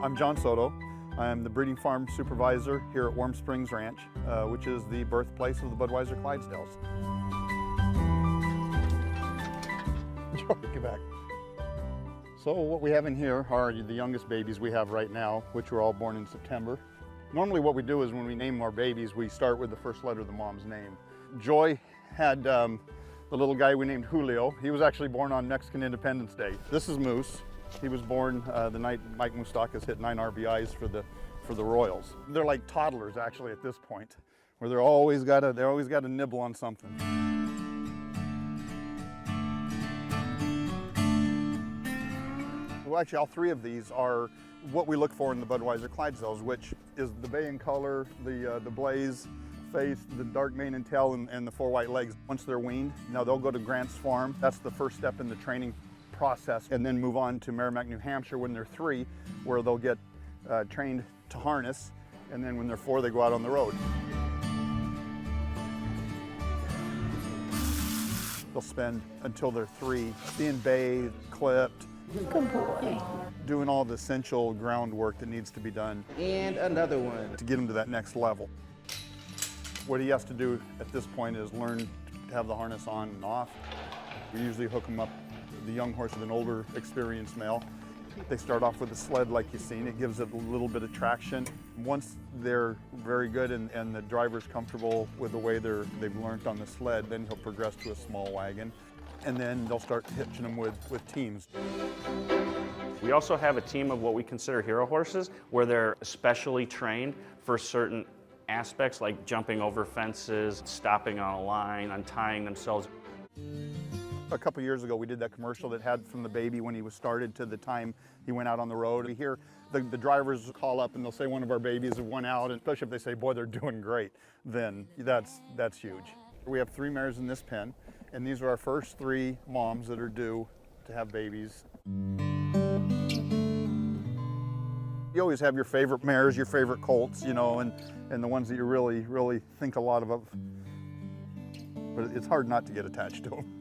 I'm John Soto. I'm the breeding farm supervisor here at Warm Springs Ranch, which is the birthplace of the Budweiser Clydesdales. Get back. So what we have in here are the youngest babies we have right now, which were all born in September. Normally what we do is when we name our babies, we start with the first letter of the mom's name. Joy had the little guy we named Julio. He was actually born on Mexican Independence Day. This is Moose. He was born the night Mike Moustakas hit 9 RBIs for the Royals. They're like toddlers actually at this point, where they always got to nibble on something. Well, actually, all three of these are what we look for in the Budweiser Clydesdales, which is the bay in color, the blaze face, the dark mane and tail, and the 4 white legs. Once they're weaned, now they'll go to Grant's farm. That's the first step in the training process, and then move on to Merrimack, New Hampshire when they're 3, where they'll get trained to harness, and then when they're 4, they go out on the road. They'll spend until they're 3 being bathed, clipped, good boy, doing all the essential groundwork that needs to be done. And another one. To get him to that next level. What he has to do at this point is learn to have the harness on and off. We usually hook him up, the young horse, with an older, experienced male. They start off with a sled like you've seen. It gives it a little bit of traction. Once they're very good and the driver's comfortable with the way they've learned on the sled, then he'll progress to a small wagon. And then they'll start hitching them with teams. We also have a team of what we consider hero horses, where they're specially trained for certain aspects like jumping over fences, stopping on a line, untying themselves. A couple years ago, we did that commercial that had from the baby when he was started to the time he went out on the road. We hear the drivers call up and they'll say one of our babies have went out, and especially if they say, boy, they're doing great, then that's huge. We have 3 mares in this pen, and these are our first 3 moms that are due to have babies. You always have your favorite mares, your favorite colts, you know, and the ones that you really think a lot of. But it's hard not to get attached to them.